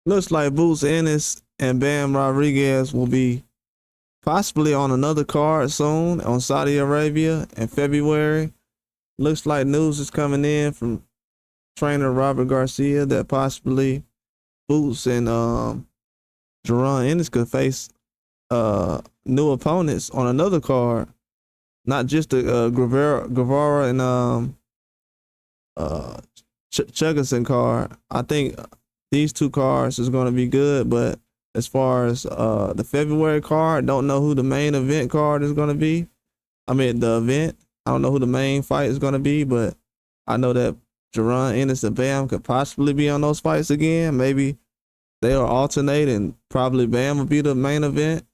Looks like Boots Ennis and Bam Rodriguez will be possibly on another card soon on Saudi Arabia in February. Looks like news is coming in from trainer Robert Garcia that possibly Boots and Jerron Ennis could face new opponents on another card, not just the Guevara and Chegerson card. I think these two cards is going to be good, but as far as the February card, don't know who the main event card is going to be. I mean, the event. I don't know who the main fight is going to be, but I know that Jerron Ennis and Bam could possibly be on those fights again. Maybe they'll alternate and probably Bam will be the main event.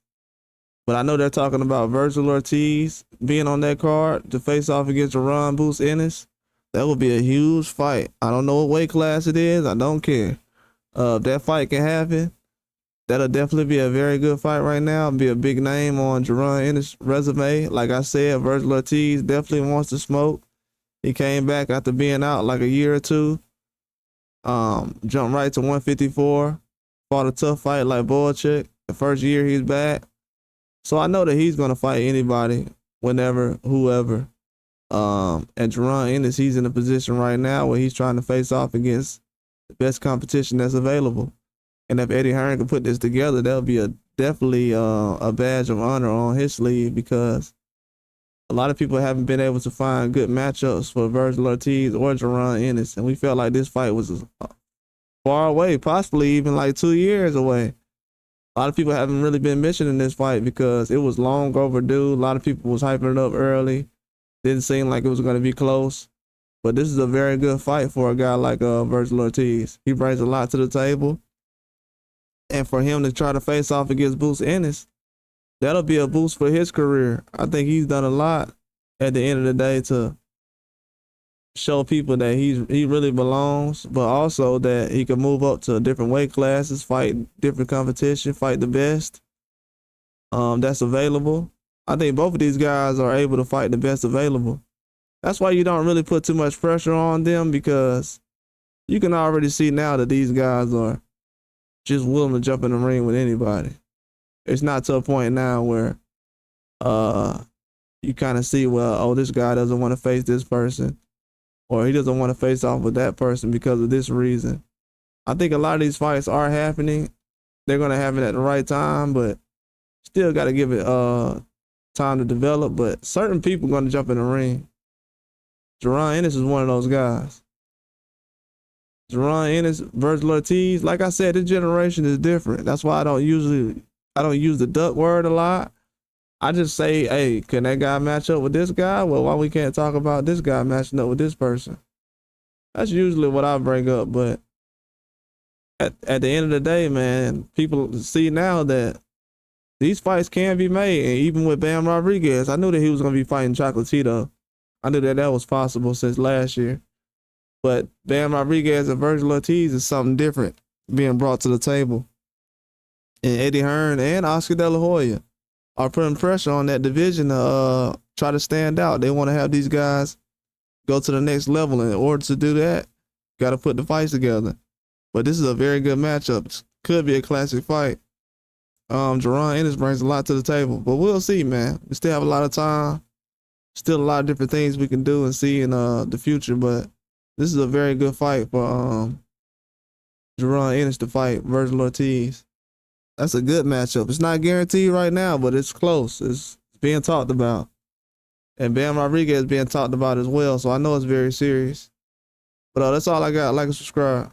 But I know they're talking about Vergil Ortiz being on that card to face off against Jerron Boots Ennis. That would be a huge fight. I don't know what weight class it is. I don't care. If that fight can happen, that'll definitely be a very good fight right now. Be a big name on Jerron Ennis' resume. Like I said, Vergil Ortiz definitely wants to smoke. He came back after being out like a year or two. Jumped right to 154. Fought a tough fight like Boychuk. The first year he's back. So I know that he's going to fight anybody, whenever, whoever. And Jerron Ennis, he's in a position right now where he's trying to face off against the best competition that's available. And if Eddie Hearn can put this together, that'll be definitely a badge of honor on his sleeve, because a lot of people haven't been able to find good matchups for Vergil Ortiz or Jerron Ennis. And we felt like this fight was far away, possibly even like 2 years away. A lot of people haven't really been mentioning this fight because it was long overdue. A lot of people was hyping it up early. Didn't seem like it was going to be close. But this is a very good fight for a guy like Vergil Ortiz. He brings a lot to the table. And for him to try to face off against Boots Ennis, that'll be a boost for his career. I think he's done a lot at the end of the day to show people that he really belongs, but also that he can move up to different weight classes, fight different competition, fight the best that's available. I think both of these guys are able to fight the best available. That's why you don't really put too much pressure on them, because you can already see now that these guys are just willing to jump in the ring with anybody. It's not to a point now where you kind of see, well, oh, this guy doesn't want to face this person, or he doesn't want to face off with that person because of this reason. I think a lot of these fights are happening. They're going to happen at the right time, but still got to give it time to develop. But certain people are going to jump in the ring. Jerron Ennis is one of those guys. Jerron Ennis, Vergil Ortiz, like I said, this generation is different. That's why I don't use the duck word a lot. I just say, hey, can that guy match up with this guy? Well, why we can't talk about this guy matching up with this person? That's usually what I bring up. But at the end of the day, man, people see now that these fights can be made. And even with Bam Rodriguez, I knew that he was going to be fighting Chocolatito. I knew that was possible since last year. But Bam Rodriguez and Vergil Ortiz is something different being brought to the table. And Eddie Hearn and Oscar De La Hoya are putting pressure on that division to try to stand out. They want to have these guys go to the next level. And in order to do that, got to put the fights together. But this is a very good matchup. Could be a classic fight. Jerron Ennis brings a lot to the table. But we'll see, man. We still have a lot of time. Still a lot of different things we can do and see in the future. But this is a very good fight for Jerron Ennis to fight Vergil Ortiz. That's a good matchup. It's not guaranteed right now, but it's close. It's being talked about. And Bam Rodriguez is being talked about as well, so I know it's very serious. But that's all I got. Like and subscribe.